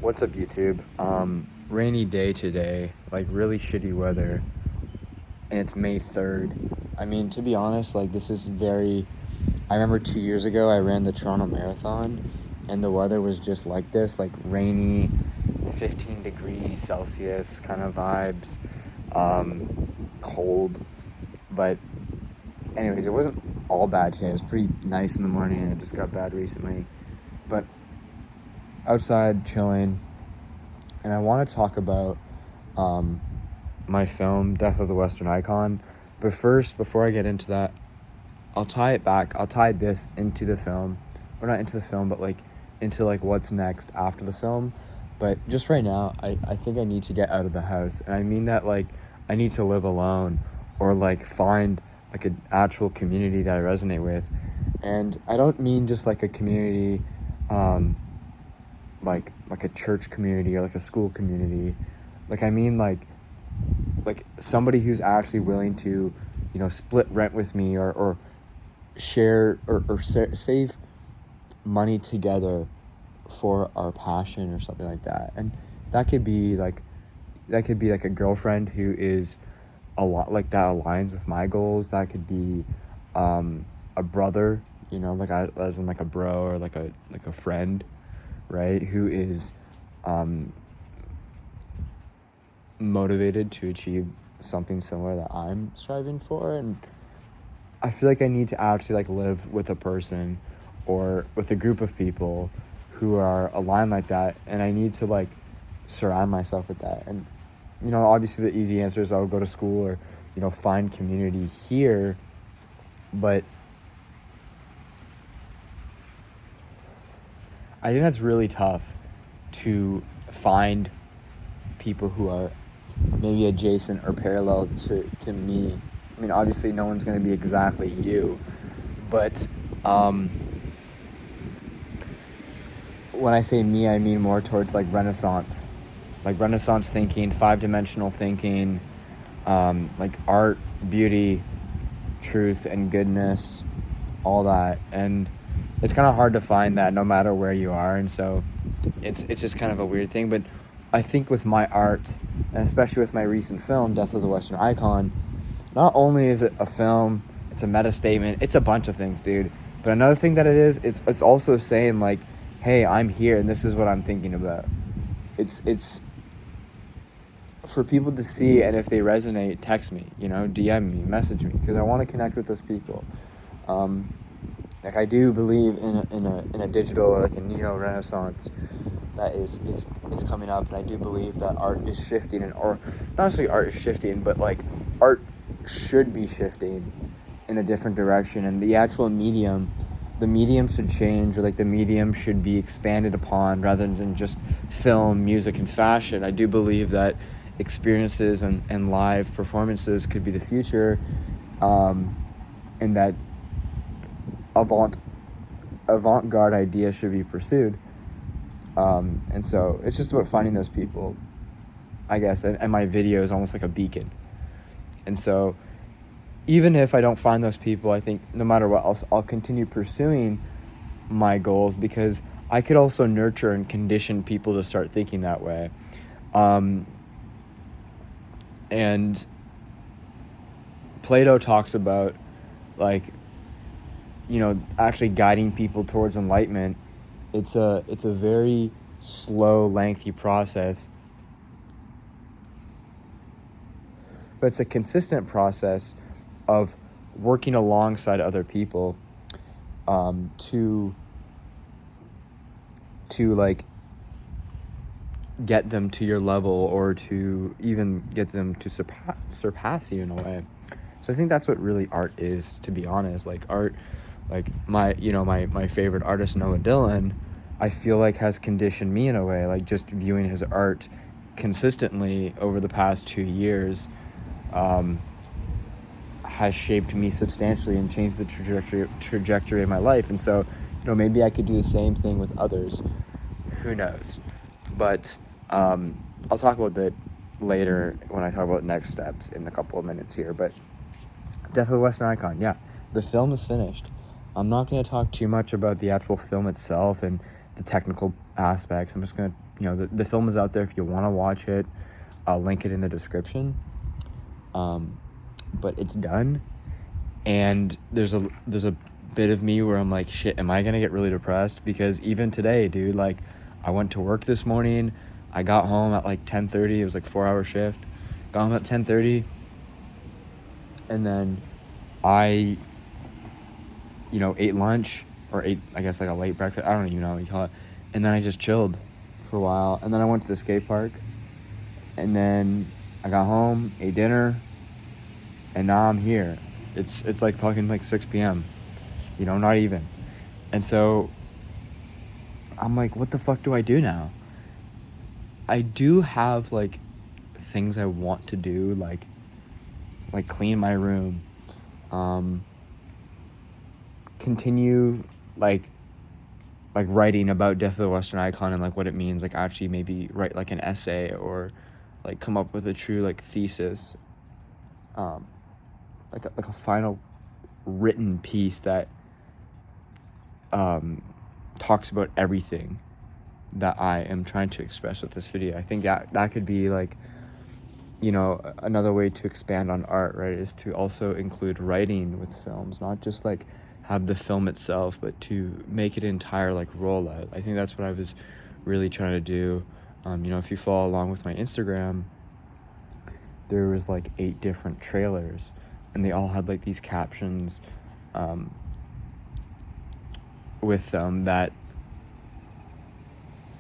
What's up, YouTube? Rainy day today, like really shitty weather, and it's May 3rd. I mean, to be honest, like this is very. I remember 2 years ago I ran the Toronto Marathon, and the weather was just like this, like rainy, 15 degrees Celsius kind of vibes, cold. But, anyways, it wasn't all bad today. It was pretty nice in the morning, and it just got bad recently. But outside chilling. And I want to talk about my film, Death of the Western Icon. But first, before I get into that, I'll tie it back. I'll tie this into the film. Or not into the film, but like into like what's next after the film. But just right now, I think I need to get out of the house. And I mean that like I need to live alone or like find like an actual community that I resonate with. And I don't mean just like a community like a church community or like a school community. Like I mean like somebody who's actually willing to, split rent with me or share or save money together for our passion or something like that. And that could be like a girlfriend who is a lot like that aligns with my goals. That could be a brother, as in like a bro or like a friend, right, who is motivated to achieve something similar that I'm striving for. And I feel like I need to actually like live with a person or with a group of people who are aligned like that, and I need to like surround myself with that. And obviously the easy answer is I'll go to school or find community here, but I think that's really tough to find people who are maybe adjacent or parallel to me. I mean, obviously no one's going to be exactly you, but when I say me, I mean more towards like Renaissance thinking, 5-dimensional thinking, like art, beauty, truth, and goodness, all that. And it's kind of hard to find that no matter where you are, and so it's just kind of a weird thing. But I think with my art, and especially with my recent film, Death of the Western Icon, not only is it a film, it's a meta statement, it's a bunch of things, dude. But another thing that it is, it's also saying like, hey, I'm here and this is what I'm thinking about. It's for people to see, and if they resonate, text me, DM me, message me, because I want to connect with those people. Like I do believe in a digital or like a neo-renaissance that is coming up, and I do believe that art is shifting, or not necessarily art is shifting, but like art should be shifting in a different direction, and the actual medium should change, or like the medium should be expanded upon rather than just film, music, and fashion. I do believe that experiences and live performances could be the future, and that avant-garde idea should be pursued. And so it's just about finding those people, I guess, and my video is almost like a beacon. And so even if I don't find those people, I think no matter what, I'll continue pursuing my goals, because I could also nurture and condition people to start thinking that way. And Plato talks about like, actually guiding people towards enlightenment. It's a very slow, lengthy process, but it's a consistent process of working alongside other people to like get them to your level, or to even get them to surpass you in a way. So I think that's what really art is, to be honest. Like art, like my favorite artist, Noah Dylan, I feel like has conditioned me in a way. Like just viewing his art consistently over the past 2 years has shaped me substantially and changed the trajectory of my life. And so, maybe I could do the same thing with others. Who knows? But I'll talk about that later when I talk about next steps in a couple of minutes here. But Death of the Western Icon, yeah, the film is finished. I'm not going to talk too much about the actual film itself and the technical aspects. I'm just going to, the film is out there if you want to watch it. I'll link it in the description. But it's done, and there's a bit of me where I'm like, shit, am I gonna get really depressed? Because even today, dude, like, I went to work this morning, I got home at like 10:30. It was like 4-hour shift. Got home at 10:30, and then I ate lunch, or ate, I guess, like a late breakfast. I don't even know what you call it. And then I just chilled for a while, and then I went to the skate park, and then I got home, ate dinner, and now I'm here. It's like fucking like 6 p.m. Not even. And so I'm like, what the fuck do I do now? I do have like things I want to do, like clean my room, continue like writing about Death of the Western Icon and like what it means, like actually maybe write like an essay, or like come up with a true like thesis, like a final written piece that talks about everything that I am trying to express with this video. I think that could be like, another way to expand on art, right, is to also include writing with films, not just like have the film itself, but to make it entire like rollout. I think that's what I was really trying to do. If you follow along with my Instagram, there was like 8 different trailers, and they all had like these captions with them that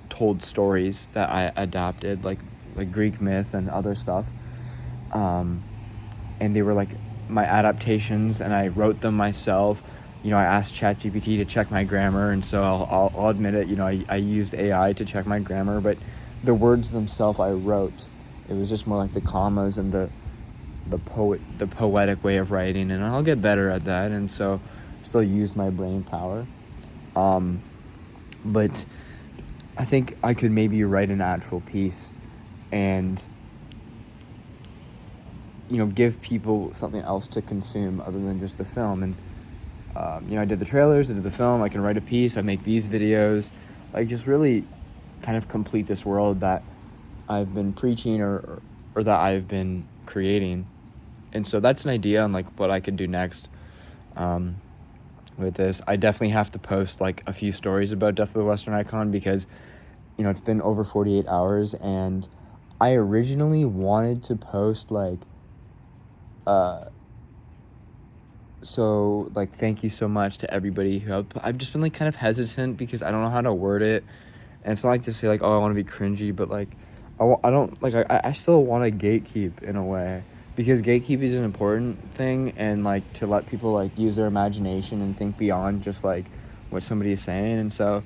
told stories that I adapted, like Greek myth and other stuff, and they were like my adaptations, and I wrote them myself. I asked ChatGPT to check my grammar, and so I'll admit it, I used AI to check my grammar, but the words themselves I wrote. It was just more like the commas and the poetic way of writing, and I'll get better at that, and so still use my brain power. But I think I could maybe write an actual piece and give people something else to consume other than just the film. And I did the trailers, I did the film, I can write a piece, I make these videos, like just really kind of complete this world that I've been preaching or that I've been creating. And so that's an idea on like what I could do next with this. I definitely have to post like a few stories about Death of the Western Icon, because it's been over 48 hours, and I originally wanted to post like so like thank you so much to everybody who helped. I've just been like kind of hesitant because I don't know how to word it, and it's not like to say like, oh, I want to be cringy, but like I don't like, I still want to gatekeep in a way, because gatekeeping is an important thing, and like to let people like use their imagination and think beyond just like what somebody is saying. And so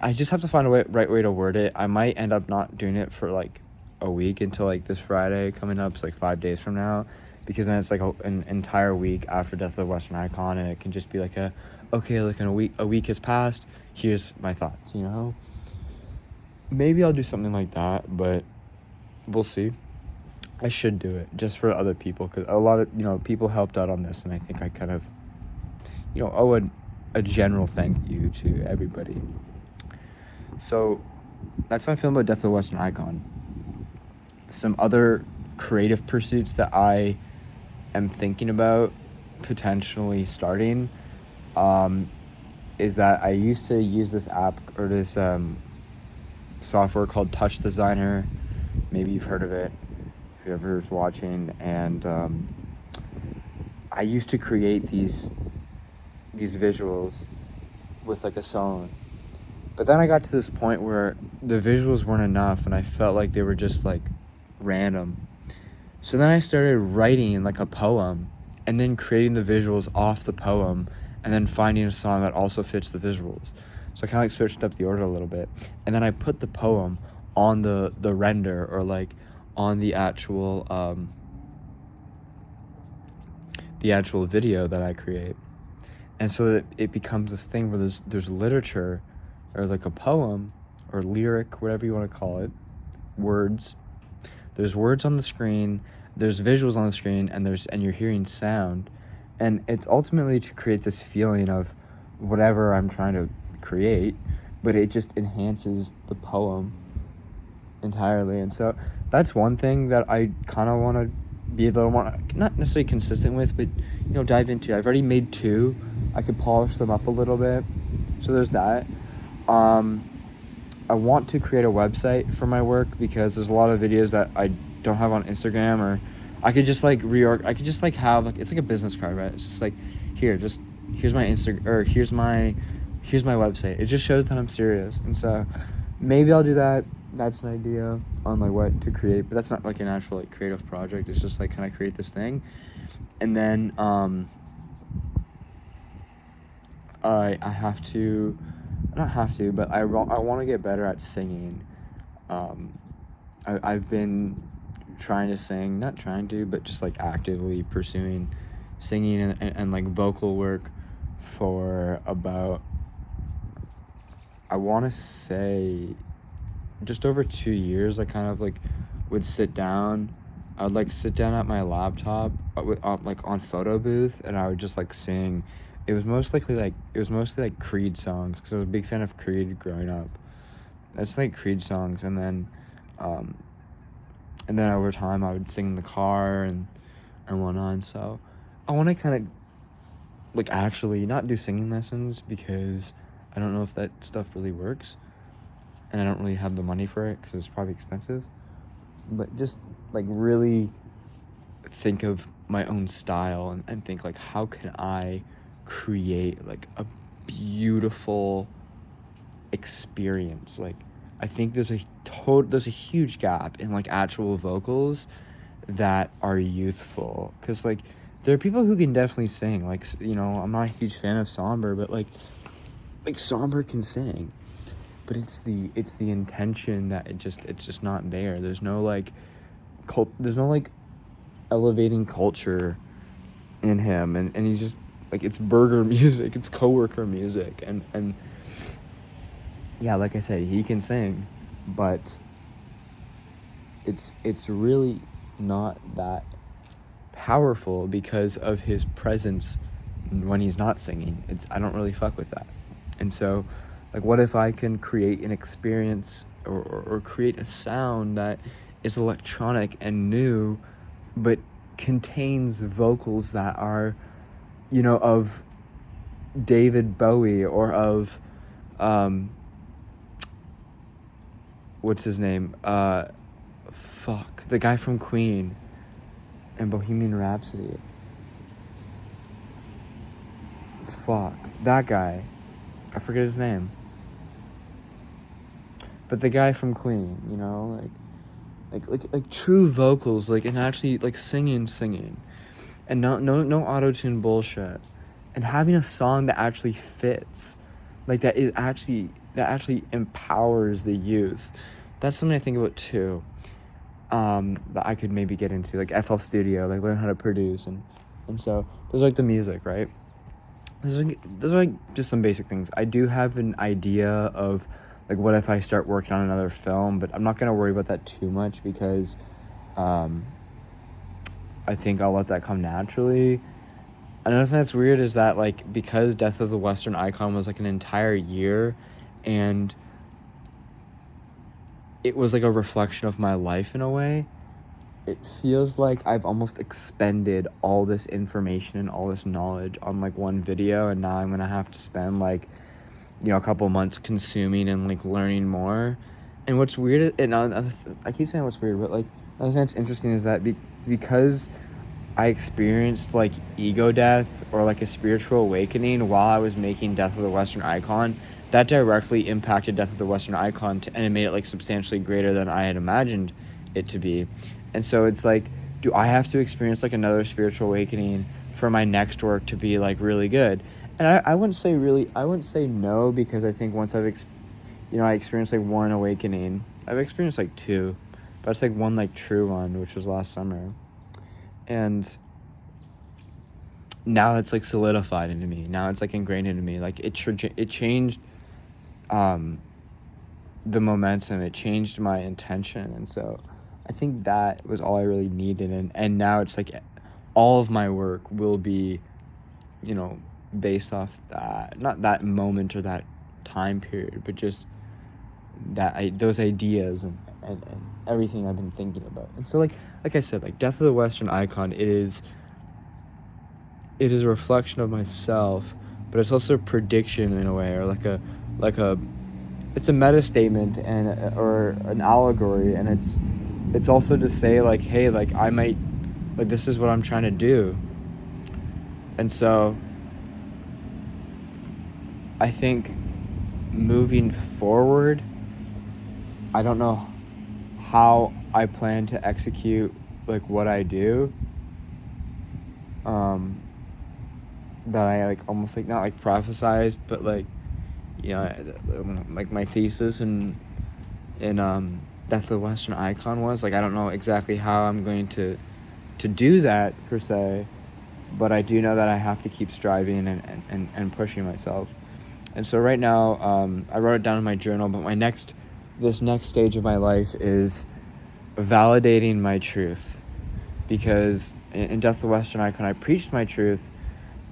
I just have to find a right way to word it. I might end up not doing it for like a week until like this Friday coming up, so like 5 days from now, because then it's like an entire week after Death of the Western Icon, and it can just be like a week has passed, here's my thoughts, Maybe I'll do something like that, but we'll see. I should do it just for other people, because a lot of people helped out on this, and I think I kind of owe a general thank you to everybody. So that's how I feel about Death of the Western Icon. Some other creative pursuits that I am thinking about potentially starting is that I used to use this app, or this software called Touch Designer. Maybe you've heard of it, whoever's watching. And I used to create these visuals with like a song, but then I got to this point where the visuals weren't enough, and I felt like they were just like random. So then I started writing like a poem, and then creating the visuals off the poem, and then finding a song that also fits the visuals. So I kind of like switched up the order a little bit, and then I put the poem on the render, or like on the actual video that I create. And so it becomes this thing where there's literature, or like a poem, or lyric, whatever you want to call it, words. There's words on the screen, there's visuals on the screen, and you're hearing sound. And it's ultimately to create this feeling of whatever I'm trying to create, but it just enhances the poem entirely. And so that's one thing that I kind of want to be a little more, not necessarily consistent with, but dive into. I've already made 2. I could polish them up a little bit, so there's that. I want to create a website for my work because there's a lot of videos that I don't have on Instagram, or I could just like I could just like have like, it's like a business card, right? It's just like, here's my Instagram, or here's my website. It just shows that I'm serious. And so maybe I'll do that. That's an idea on like what to create, but that's not like an actual like creative project. It's just like kind of create this thing. And then I have to, not have to, but I want to get better at singing. I've been trying to sing, not trying to, but just like actively pursuing singing and like vocal work for about, I want to say, just over 2 years. I kind of like would sit down. I would like sit down at my laptop like on photo booth, and I would just like sing. It was mostly like Creed songs, because I was a big fan of Creed growing up. That's like Creed songs, and then over time I would sing in the car and whatnot. So I want to kind of like actually not do singing lessons, because I don't know if that stuff really works, and I don't really have the money for it because it's probably expensive. But just like really think of my own style and think like, how can I create like a beautiful experience? Like, I think there's a huge gap in like actual vocals that are youthful, because like there are people who can definitely sing. Like, I'm not a huge fan of Somber, but like Somber can sing, but it's the intention that it's just not there. There's no like there's no like elevating culture in him, and he's just like, it's burger music, it's coworker music, and yeah, like I said, he can sing, but it's really not that powerful because of his presence when he's not singing. I don't really fuck with that. And so like, what if I can create an experience or create a sound that is electronic and new, but contains vocals that are, of David Bowie, or of what's his name? The guy from Queen and Bohemian Rhapsody. That guy. I forget his name. But the guy from Queen, like true vocals, like, and actually like singing, and no auto-tune bullshit, and having a song that actually fits, like that actually empowers the youth. That's something I think about too. That I could maybe get into, like FL Studio, like learn how to produce, and so there's like the music, right? Those are like just some basic things. I do have an idea of like, what if I start working on another film, but I'm not gonna worry about that too much, because I think I'll let that come naturally. Another thing that's weird is that, like, because Death of the Western Icon was like an entire year, and it was like a reflection of my life in a way, it feels like I've almost expended all this information and all this knowledge on like one video, and now I'm gonna have to spend like, a couple months consuming and like learning more. And what's weird, and I keep saying what's weird, but like another thing that's interesting is that because I experienced like ego death, or like a spiritual awakening, while I was making Death of the Western Icon, that directly impacted Death of the Western Icon, and it made it like substantially greater than I had imagined it to be. And so it's like, do I have to experience like another spiritual awakening for my next work to be like really good? And I wouldn't say no, because I think once I experienced like one awakening. I've experienced like 2, but it's like one like true one, which was last summer. And now it's like solidified into me. Now it's like ingrained into me. Like it changed the momentum. It changed my intention. And so I think that was all I really needed. And now it's like all of my work will be, based off that, not that moment or that time period, but just those ideas and everything I've been thinking about. And so like I said, like Death of the Western Icon is a reflection of myself, but it's also a prediction in a way, or like a it's a meta statement and or an allegory, and it's also to say like, hey, like I might, like this is what I'm trying to do. And so I think moving forward, I don't know how I plan to execute like what I do. That I like almost like not like prophesized, but like, you know, like my thesis in Death of the Western Icon was like, I don't know exactly how I'm going to do that per se, but I do know that I have to keep striving and pushing myself. And so right now, I wrote it down in my journal, but this next stage of my life is validating my truth, because in Death of the Western Icon, I preached my truth,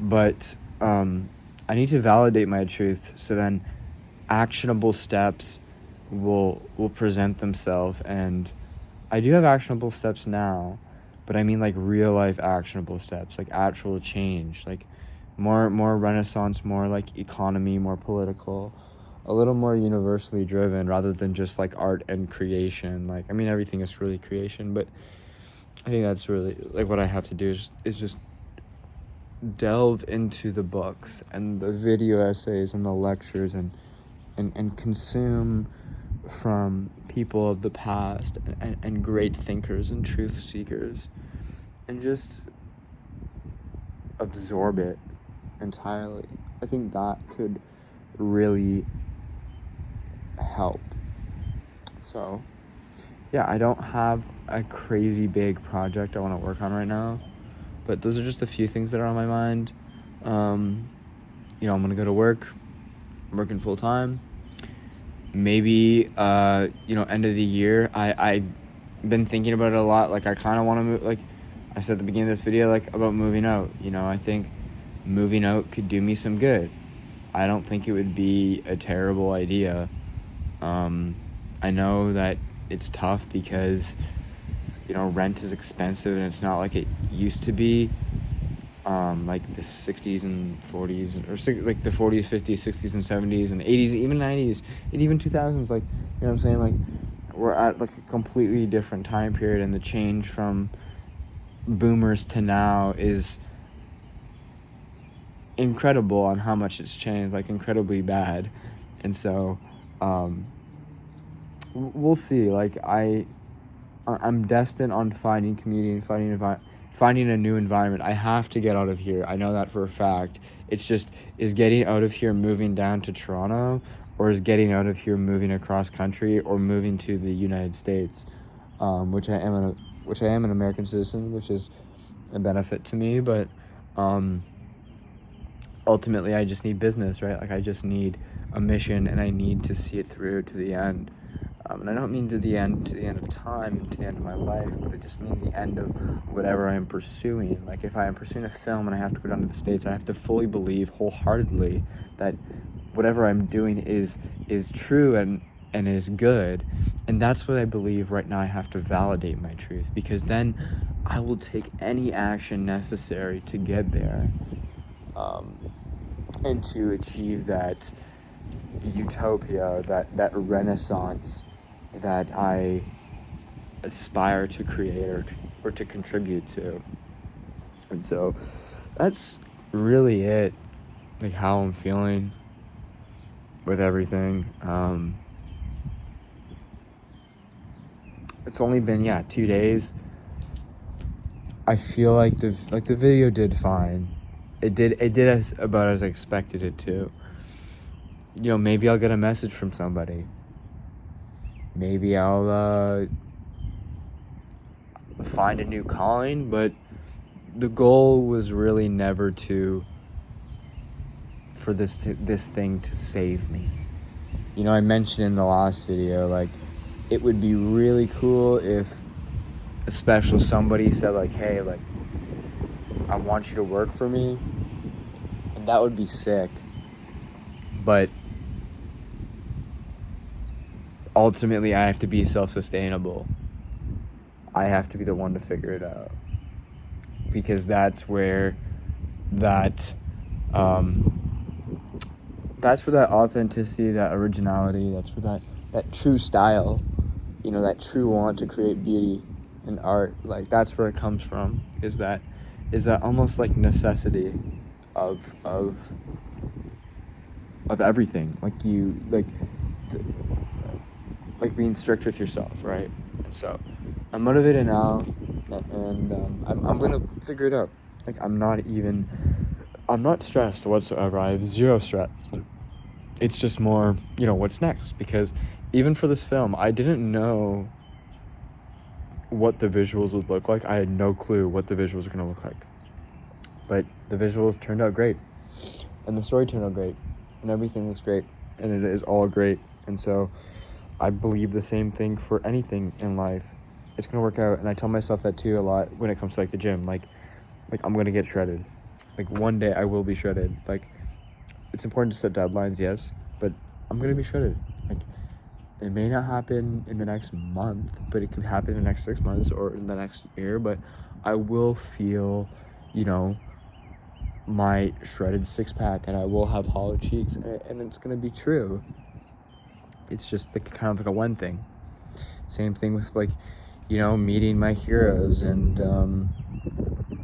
but I need to validate my truth, so then actionable steps will present themselves. And I do have actionable steps now, but I mean like real life actionable steps, like actual change, like more Renaissance, more like economy, more political, a little more universally driven, rather than just like art and creation. Like, I mean, everything is really creation, but I think that's really like what I have to do is just delve into the books and the video essays and the lectures and consume from people of the past and great thinkers and truth seekers, and just absorb it entirely. I think that could really help. So yeah, I don't have a crazy big project I want to work on right now, but those are just a few things that are on my mind. You know, I'm gonna go to work. I'm working full time. Maybe you know, end of the year, I've been thinking about it a lot. Like, I kind of want to move, like I said at the beginning of this video, like about moving out. You know, I think moving out could do me some good. I don't think it would be a terrible idea. I know that it's tough because, you know, rent is expensive and it's not like it used to be. Like the 60s and 40s, or like the 40s, 50s, 60s and 70s and 80s, even 90s, and even 2000s. Like, you know what I'm saying? Like, we're at like a completely different time period, and the change from boomers to now is incredible on how much it's changed, like incredibly bad. And so we'll see. Like, I'm destined on finding community and finding a new environment. I have to get out of here. I know that for a fact. It's just, is getting out of here moving down to Toronto, or is getting out of here moving across country, or moving to the United States, which I am an American citizen, which is a benefit to me. But ultimately, I just need business, right? Like, I just need a mission, and I need to see it through to the end. And I don't mean to the end of time, to the end of my life, but I just mean the end of whatever I am pursuing. Like, if I am pursuing a film and I have to go down to the States, I have to fully believe wholeheartedly that whatever I'm doing is true and is good. And that's what I believe right now. I have to validate my truth, because then I will take any action necessary to get there, and to achieve that utopia, that renaissance that I aspire to create or to contribute to. And so that's really it, like how I'm feeling with everything. It's only been 2 days. I feel like the video did fine. It did as about as I expected it to. You know, maybe I'll get a message from somebody. Maybe I'll find a new calling, but the goal was really never for this thing to save me. You know, I mentioned in the last video, like, it would be really cool if a special somebody said, like, hey, like, I want you to work for me, and that would be sick. But ultimately I have to be self-sustainable. I have to be the one to figure it out, because that's where that authenticity, that originality, that's where that true style, that true want to create beauty and art, like that's where it comes from, is that almost like necessity of everything, like being strict with yourself, right? And so I'm motivated now, and I'm gonna figure it out. Like I'm not stressed whatsoever. I have zero stress. It's just more, what's next, because even for this film, I didn't know what the visuals would look like. I had no clue what the visuals were gonna look like, but the visuals turned out great, and the story turned out great, and everything looks great, and it is all great. And so I believe the same thing for anything in life. It's gonna work out, and I tell myself that too a lot when it comes to like the gym. Like I'm gonna get shredded. Like one day I will be shredded. Like it's important to set deadlines, yes, but I'm gonna be shredded. Like it may not happen in the next month, but it could happen in the next 6 months or in the next year. But I will feel, my shredded six-pack, and I will have hollow cheeks, and it's gonna be true. It's just kind of like a one thing. Same thing with meeting my heroes and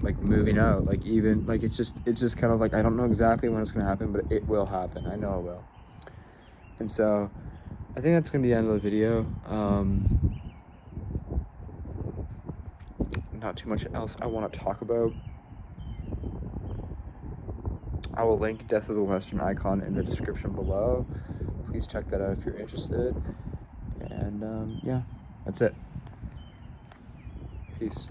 like moving out. Like even like it's just kind of like I don't know exactly when it's gonna happen, but it will happen. I know it will. And so I think that's gonna be the end of the video. Not too much else I want to talk about. I will link Death of the Western Icon in the description below. Please check that out if you're interested. And yeah, that's it. Peace.